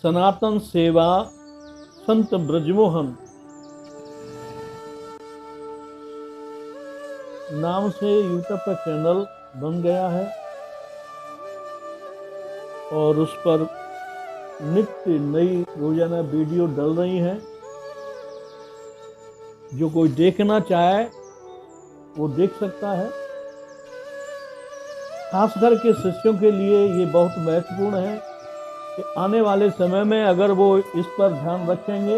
सनातन सेवा संत ब्रजमोहन नाम से यूट्यूब पर चैनल बन गया है और उस पर नित्य नई रोजाना वीडियो डल रही हैं। जो कोई देखना चाहे वो देख सकता है। खासकर के शिष्यों के लिए ये बहुत महत्वपूर्ण है कि आने वाले समय में अगर वो इस पर ध्यान रखेंगे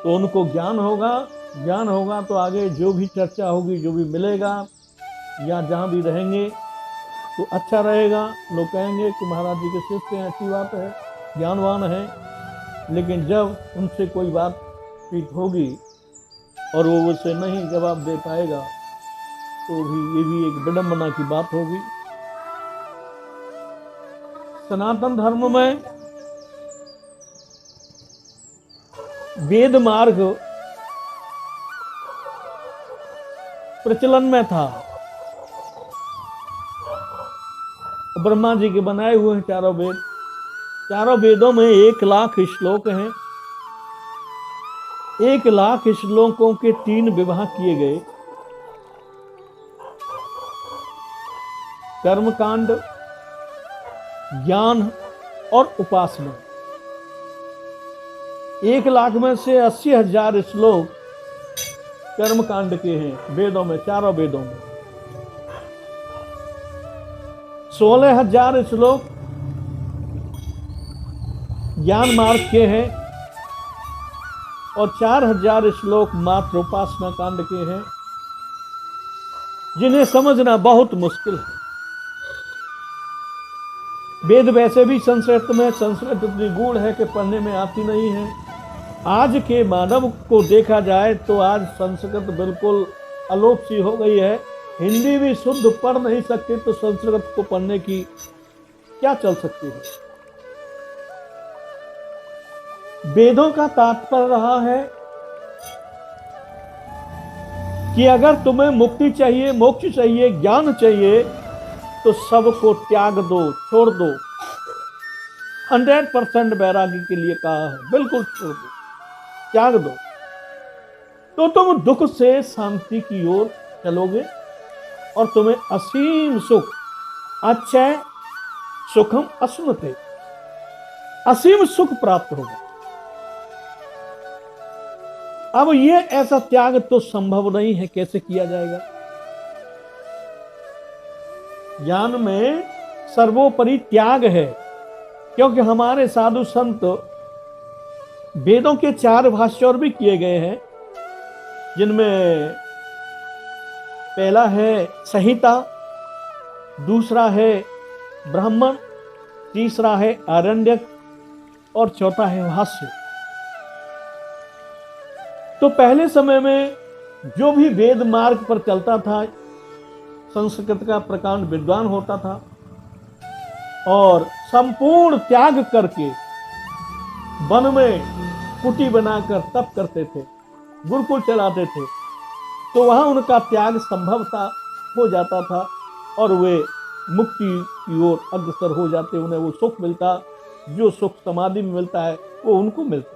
तो उनको ज्ञान होगा तो आगे जो भी चर्चा होगी, जो भी मिलेगा या जहाँ भी रहेंगे तो अच्छा रहेगा। लोग कहेंगे कि महाराज जी के शिष्य हैं, अच्छी बात है, ज्ञानवान है, लेकिन जब उनसे कोई बात चीत होगी और वो उसे नहीं जवाब दे पाएगा तो ये भी एक विडंबना की बात होगी। सनातन धर्म में वेद मार्ग प्रचलन में था। ब्रह्मा जी के बनाए हुए हैं चारों वेद। चारों वेदों में 1,00,000 श्लोक हैं। 1,00,000 श्लोकों के 3 विभाग किए गए। कर्मकांड, ज्ञान और उपासना। 1,00,000 में से 80,000 श्लोक कर्मकांड के हैं वेदों में, चारों वेदों में। 16,000 श्लोक ज्ञान मार्ग के हैं और 4,000 श्लोक मात्र उपासना कांड के हैं, जिन्हें समझना बहुत मुश्किल है। वेद वैसे भी संस्कृत में, संस्कृत इतनी गूढ़ है कि पढ़ने में आती नहीं है। आज के मानव को देखा जाए तो आज संस्कृत बिल्कुल अलोप सी हो गई है। हिंदी भी शुद्ध पढ़ नहीं सकती तो संस्कृत को पढ़ने की क्या चल सकती है। वेदों का तात्पर्य रहा है कि अगर तुम्हें मुक्ति चाहिए, मोक्ष चाहिए, ज्ञान चाहिए तो सबको त्याग दो, छोड़ दो। 100% वैरागी के लिए कहा है, बिल्कुल छोड़ दो, त्याग दो, तो तुम दुख से शांति की ओर चलोगे और तुम्हें असीम सुख, अक्षय सुखम अश्नुते, असीम सुख प्राप्त होगा। अब ये ऐसा त्याग तो संभव नहीं है, कैसे किया जाएगा। ज्ञान में सर्वोपरि त्याग है, क्योंकि हमारे साधु संत वेदों के 4 भाष्य और भी किए गए हैं, जिनमें पहला है संहिता, दूसरा है ब्राह्मण, तीसरा है आरण्यक और चौथा है भाष्य। तो पहले समय में जो भी वेद मार्ग पर चलता था, संस्कृत का प्रकांड विद्वान होता था और संपूर्ण त्याग करके वन में कुटी बनाकर तप करते थे, गुरुकुल चलाते थे, तो वहां उनका त्याग संभवता हो जाता था और वे मुक्ति की ओर अग्रसर हो जाते। उन्हें वो सुख मिलता, जो सुख समाधि में मिलता है वो उनको मिलता।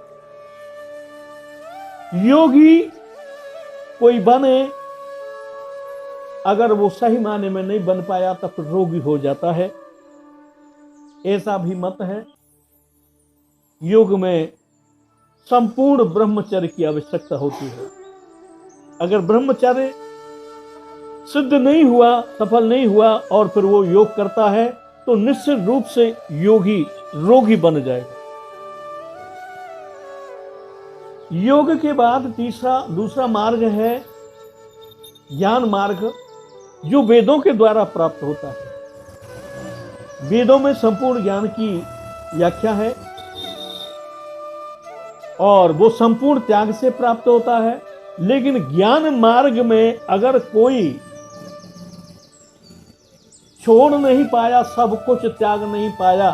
योगी कोई बने, अगर वो सही माने में नहीं बन पाया तो फिर रोगी हो जाता है, ऐसा भी मत है। योग में संपूर्ण ब्रह्मचर्य की आवश्यकता होती है। अगर ब्रह्मचर्य सिद्ध नहीं हुआ, सफल नहीं हुआ और फिर वो योग करता है तो निश्चित रूप से योगी रोगी बन जाएगा। योग के बाद दूसरा मार्ग है ज्ञान मार्ग, जो वेदों के द्वारा प्राप्त होता है। वेदों में संपूर्ण ज्ञान की व्याख्या है और वो संपूर्ण त्याग से प्राप्त होता है। लेकिन ज्ञान मार्ग में अगर कोई छोड़ नहीं पाया, सब कुछ त्याग नहीं पाया,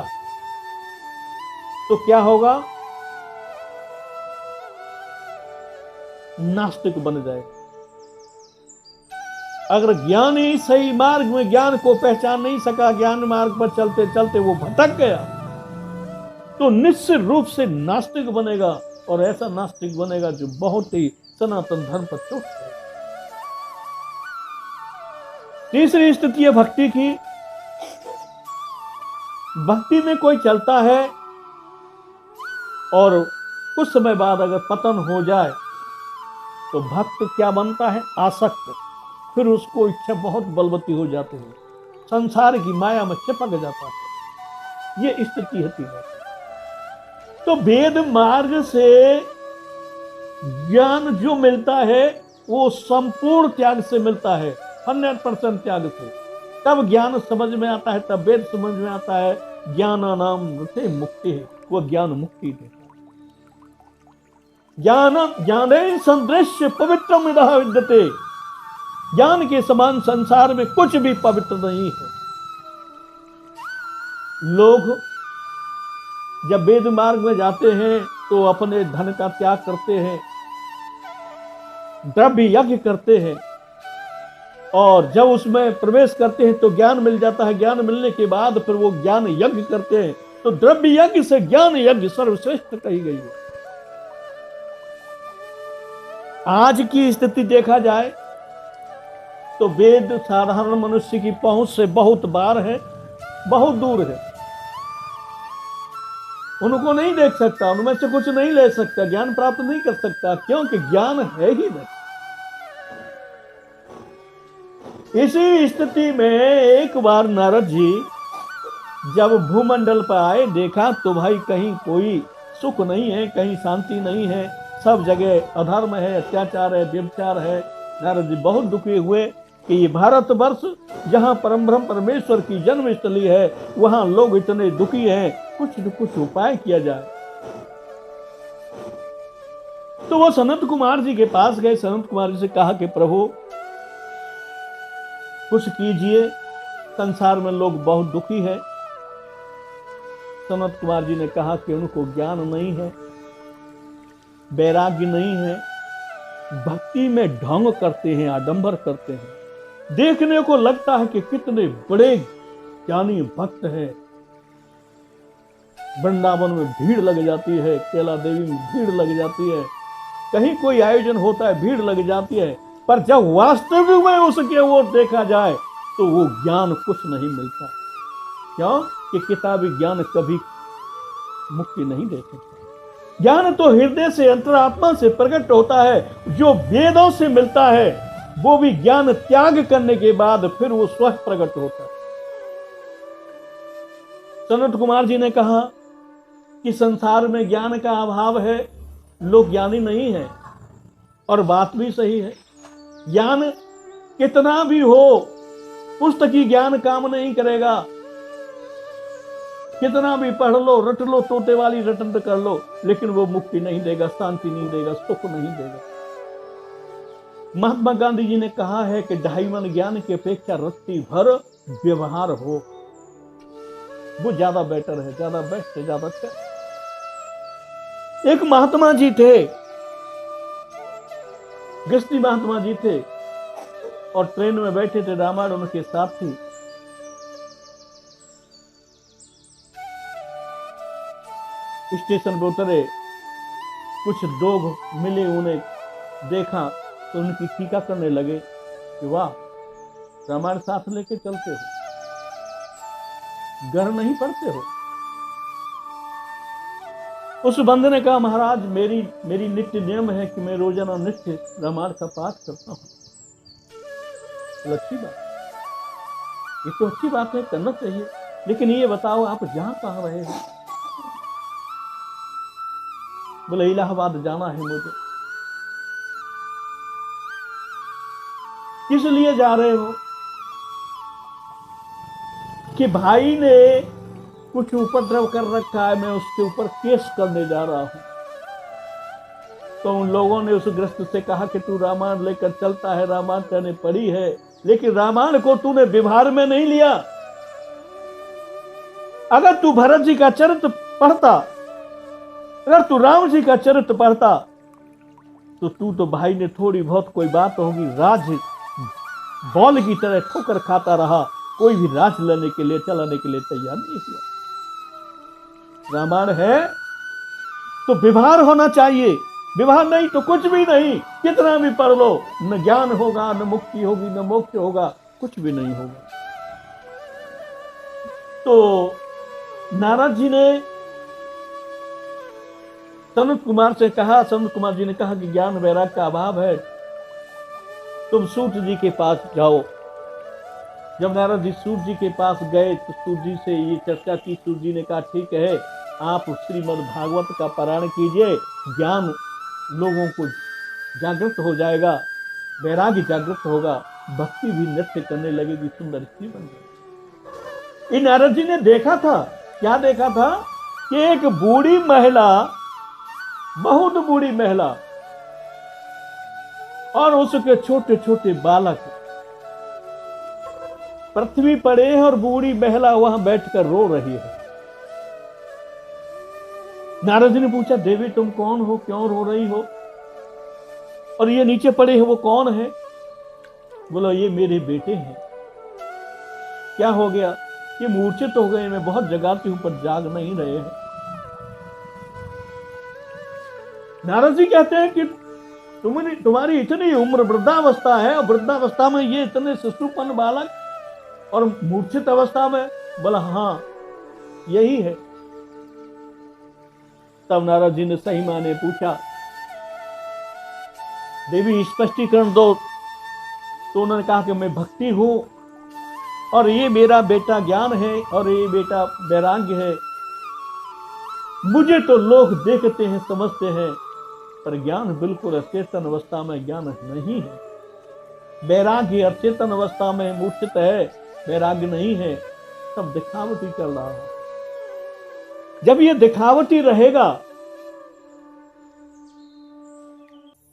तो क्या होगा? नास्तिक बन जाएगा। अगर ज्ञानी सही मार्ग में ज्ञान को पहचान नहीं सका, ज्ञान मार्ग पर चलते चलते वो भटक गया, तो निश्चित रूप से नास्तिक बनेगा, और ऐसा नास्तिक बनेगा जो बहुत ही सनातन धर्म पर चोट है। तीसरी स्थिति है भक्ति की। भक्ति में कोई चलता है और कुछ समय बाद अगर पतन हो जाए तो भक्त क्या बनता है? आसक्त। फिर उसको इच्छा बहुत बलवती हो जाती है, संसार की माया में चिपक जाता है। ये स्थिति होती है। तो वेद मार्ग से ज्ञान जो मिलता है वो संपूर्ण त्याग से मिलता है, 100% त्याग से। तब ज्ञान समझ में आता है, तब वेद समझ में आता है। ज्ञानानाम रते मुक्ति है, वो ज्ञान मुक्ति देता है। ज्ञाने संदृश्य पवित्रम इदः विद्यते। ज्ञान के समान संसार में कुछ भी पवित्र नहीं है। लोग जब वेद मार्ग में जाते हैं तो अपने धन का त्याग करते हैं, द्रव्य यज्ञ करते हैं, और जब उसमें प्रवेश करते हैं तो ज्ञान मिल जाता है। ज्ञान मिलने के बाद फिर वो ज्ञान यज्ञ करते हैं। तो द्रव्य यज्ञ से ज्ञान यज्ञ सर्वश्रेष्ठ कही गई है। आज की स्थिति देखा जाए तो वेद साधारण मनुष्य की पहुंच से बहुत बाहर है, बहुत दूर है। उनको नहीं देख सकता, उनमें से कुछ नहीं ले सकता, ज्ञान प्राप्त नहीं कर सकता, क्योंकि ज्ञान है ही नहीं। इसी स्थिति में एक बार नारद जी जब भूमंडल पर आए, देखा तो भाई कहीं कोई सुख नहीं है, कहीं शांति नहीं है, सब जगह अधर्म है, अत्याचार है, व्यभिचार है। नारद जी बहुत दुखी हुए कि ये भारतवर्ष जहां परम ब्रह्म परमेश्वर की जन्मस्थली है, वहां लोग इतने दुखी हैं, कुछ न कुछ उपाय किया जाए। तो वो सनत कुमार जी के पास गए। सनत कुमार जी से कहा कि प्रभु कुछ कीजिए, संसार में लोग बहुत दुखी है। सनत कुमार जी ने कहा कि उनको ज्ञान नहीं है, वैराग्य नहीं है, भक्ति में ढोंग करते हैं, आडंबर करते हैं। देखने को लगता है कि कितने बड़े ज्ञानी भक्त हैं। वृंदावन में भीड़ लग जाती है, कैला देवी में भीड़ लग जाती है, कहीं कोई आयोजन होता है भीड़ लग जाती है, पर जब वास्तविक में उसके वो देखा जाए तो वो ज्ञान कुछ नहीं मिलता। क्यों? कि किताबी ज्ञान कभी मुक्ति नहीं दे सकता। ज्ञान तो हृदय से, अंतरात्मा से प्रकट होता है, जो वेदों से मिलता है। वो भी ज्ञान त्याग करने के बाद फिर वो स्वयं प्रकट होता है। सनत कुमार जी ने कहा कि संसार में ज्ञान का अभाव है, लोग ज्ञानी नहीं है, और बात भी सही है। ज्ञान कितना भी हो, पुस्तकी ज्ञान काम नहीं करेगा। कितना भी पढ़ लो, रट लो, तोते वाली रटन कर लो, लेकिन वो मुक्ति नहीं देगा, शांति नहीं देगा, सुख नहीं देगा। महात्मा गांधी जी ने कहा है कि 2.5 मन ज्ञान की अपेक्षा रत्ती भर व्यवहार हो, वो ज्यादा बेटर है, ज्यादा बेस्ट है, ज्यादा अच्छा। एक महात्मा जी थे, गृहस्थी महात्मा जी थे, और ट्रेन में बैठे थे, रामायण उनके साथ थी। स्टेशन पर उतरे, कुछ लोग मिले, उन्हें देखा तो उनकी टीका करने लगे कि वाह, रामायण साथ लेके चलते हो, घर नहीं पढ़ते हो। उस बंदे ने कहा, महाराज मेरी नित्य नियम है कि मैं रोजाना नित्य रामायण का पाठ करता हूं। तो अच्छी बात, ये तो अच्छी बात है, करना चाहिए, लेकिन ये बताओ आप जहां कहां रहे हो? बोले इलाहाबाद जाना है मुझे। किस लिए जा रहे हो? कि भाई ने कुछ उपद्रव कर रखा है, मैं उसके ऊपर केस करने जा रहा हूं। तो उन लोगों ने उस गृहस्थ से कहा कि तू रामायण लेकर चलता है, रामायण तेने पढ़ी है, लेकिन रामायण को तूने व्यवहार में नहीं लिया। अगर तू भरत जी का चरित्र पढ़ता, अगर तू राम जी का चरित्र पढ़ता, तो तू तो भाई ने थोड़ी बहुत कोई बात होगी, राज बॉल की तरह ठोकर खाता रहा, कोई भी राज लेने के लिए, चलाने के लिए तैयार नहीं हुआ। रामायण है तो व्यवहार होना चाहिए, व्यवहार नहीं तो कुछ भी नहीं। कितना भी पढ़ लो, न ज्ञान होगा, न मुक्ति होगी, न मोक्ष होगा, कुछ भी नहीं होगा। तो नारद जी ने सनत कुमार से कहा, सनत कुमार जी ने कहा कि ज्ञान वैराग का अभाव है, तुम सूत जी के पास जाओ। जब नारद जी सूत जी के पास गए तो सूत जी से ये चर्चा की। सूत जी ने कहा ठीक है, आप श्रीमद् भागवत का पारायण कीजिए, ज्ञान लोगों को जागृत हो जाएगा, वैराग्य जागृत होगा, भक्ति भी नृत्य करने लगेगी, सुंदर स्त्री बन जाएगी। इन नारद जी ने देखा था, क्या देखा था कि एक बूढ़ी महिला, बहुत बूढ़ी महिला और उसके छोटे छोटे बालक पृथ्वी पर है और बूढ़ी महिला वहां बैठकर रो रही है। नारद जी ने पूछा, देवी तुम कौन हो, क्यों रो रही हो, और ये नीचे पड़े हैं वो कौन है? बोलो ये मेरे बेटे हैं। क्या हो गया? ये मूर्छित हो गए, मैं बहुत जगाती हूं पर जाग नहीं रहे हैं। नारद जी कहते हैं कि तुम्हारी इतनी उम्र, वृद्धावस्था है, और वृद्धावस्था में ये इतने शिशुपन बालक और मूर्छित अवस्था में? बोला हाँ यही है। तब नारद जी ने सही माने पूछा, देवी स्पष्टीकरण दो। तो उन्होंने कहा कि मैं भक्ति हूं और ये मेरा बेटा ज्ञान है और ये बेटा वैराग्य है। मुझे तो लोग देखते हैं, समझते हैं, पर ज्ञान बिल्कुल अचेतन अवस्था में ज्ञान नहीं है। वैराग्य अचेतन अवस्था में मूर्छित है, वैराग्य नहीं है, सब दिखावटी चल रहा है। जब ये दिखावटी रहेगा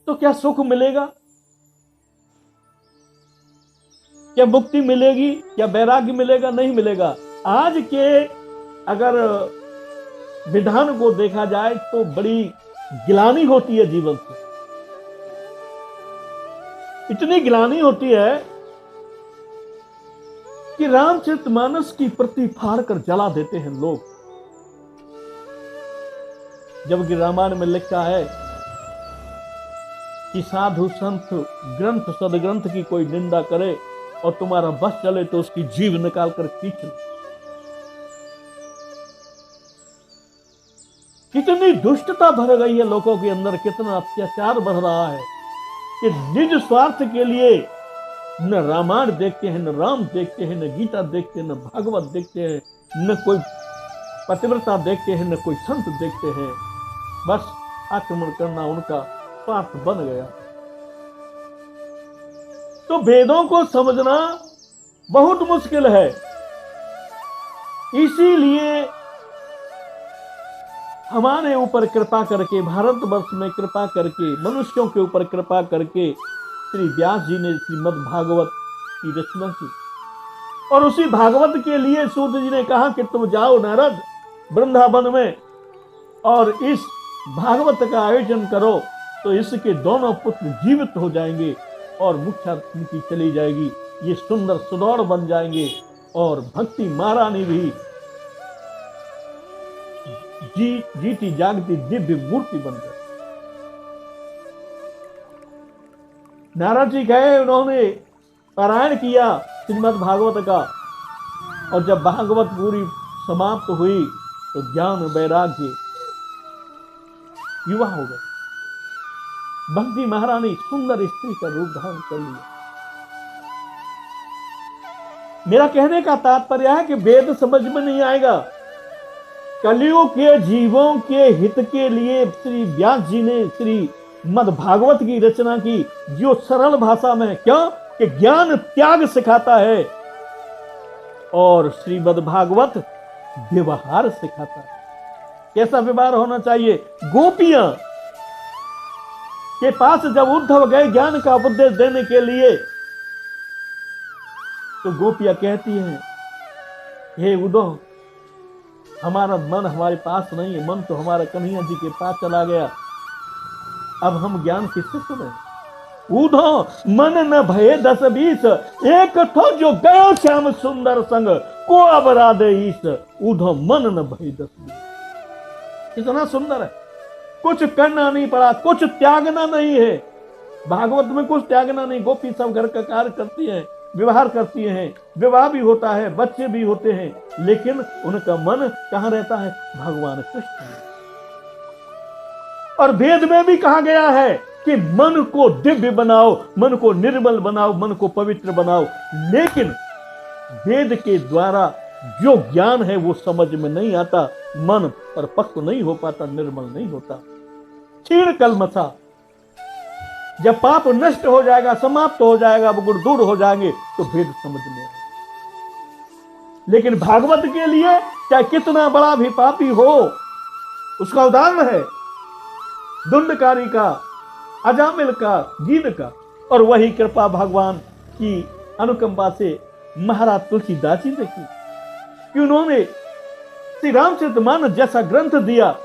तो क्या सुख मिलेगा, क्या मुक्ति मिलेगी, क्या वैराग्य मिलेगा? नहीं मिलेगा। आज के अगर विधान को देखा जाए तो बड़ी गिलानी होती है जीवन से, इतनी गिलानी होती है कि रामचरितमानस की प्रति फाड़ कर जला देते हैं लोग। जबकि रामायण में लिखा है कि साधु संत ग्रंथ सदग्रंथ की कोई निंदा करे और तुम्हारा बस चले तो उसकी जीव निकाल कर खींच लो। कितनी दुष्टता भर गई है लोगों के अंदर, कितना अत्याचार बढ़ रहा है कि निज स्वार्थ के लिए न रामायण देखते हैं, न राम देखते हैं, न गीता देखते हैं, न भागवत देखते हैं, न कोई पतिव्रता देखते हैं, न कोई संत देखते हैं। बस आक्रमण करना उनका स्वार्थ बन गया। तो वेदों को समझना बहुत मुश्किल है। इसीलिए हमारे ऊपर कृपा करके, भारतवर्ष में कृपा करके, मनुष्यों के ऊपर कृपा करके श्री व्यास जी ने श्रीमद् भागवत की रचना की। और उसी भागवत के लिए सूत जी ने कहा कि तुम जाओ नारद वृंदावन में और इस भागवत का आयोजन करो, तो इसके दोनों पुत्र जीवित हो जाएंगे और मुख्य उनकी चली जाएगी, ये सुंदर सुदौड़ बन जाएंगे और भक्ति महारानी भी जीती जागती दिव्य मूर्ति बन गई। नारद जी गए, उन्होंने पारायण किया श्रीमद् भागवत का, और जब भागवत पूरी समाप्त हुई तो ज्ञान वैराग्य युवा हो गए। भक्ति महारानी सुंदर स्त्री का रूप धारण कर लिया। मेरा कहने का तात्पर्य है कि वेद समझ में नहीं आएगा। कलियुग के जीवों के हित के लिए श्री व्यास जी ने श्रीमद् भागवत की रचना की, जो सरल भाषा में, क्यों कि ज्ञान त्याग सिखाता है और श्रीमद् भागवत व्यवहार सिखाता है। कैसा व्यवहार होना चाहिए? गोपियां के पास जब उद्धव गए ज्ञान का उपदेश देने के लिए, तो गोपियां कहती हैं, हे उद्धव, हमारा मन हमारे पास नहीं है, मन तो हमारा कन्हैया जी के पास चला गया, अब हम ज्ञान किससे सुने? उद्धव मन न भये 10-20, एक ठो जो गयो श्याम सुंदर संग, को अब राधे ईश। उद्धव मन न भये 10-20। कितना सुंदर है। कुछ करना नहीं पड़ा, कुछ त्यागना नहीं है। भागवत में कुछ त्यागना नहीं। गोपी सब घर का कार्य करती है, व्यवहार करती हैं, विवाह भी होता है, बच्चे भी होते हैं, लेकिन उनका मन कहां रहता है? भगवान कृष्ण में। और वेद में भी कहा गया है कि मन को दिव्य बनाओ, मन को निर्मल बनाओ, मन को पवित्र बनाओ। लेकिन वेद के द्वारा जो ज्ञान है वो समझ में नहीं आता, मन परिपक्व नहीं हो पाता, निर्मल नहीं होता। क्षीण कलमसा, जब पाप नष्ट हो जाएगा, समाप्त हो जाएगा, वो गुण दूर हो जाएंगे, तो भेद समझ में आएगा। लेकिन भागवत के लिए चाहे कितना बड़ा भी पापी हो, उसका उदाहरण है दुंडकारी का, अजामिल का, जीन का। और वही कृपा भगवान की अनुकंपा से महाराज तुलसीदास जी ने की कि उन्होंने श्री रामचरितमानस जैसा ग्रंथ दिया,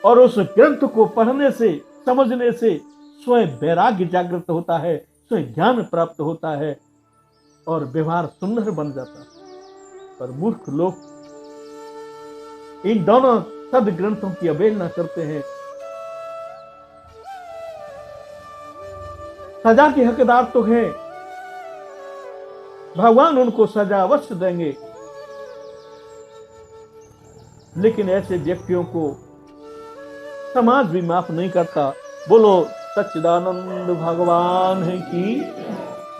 और उस ग्रंथ को पढ़ने से, समझने से स्वयं वैराग्य जागृत होता है, स्वयं ज्ञान प्राप्त होता है, और व्यवहार सुंदर बन जाता है। पर मूर्ख लोग इन दोनों सद ग्रंथों की अवहेलना करते हैं। सजा के हकदार तो हैं, भगवान उनको सजा अवश्य देंगे, लेकिन ऐसे व्यक्तियों को समाज भी माफ नहीं करता। बोलो सच्चिदानंद भगवान है की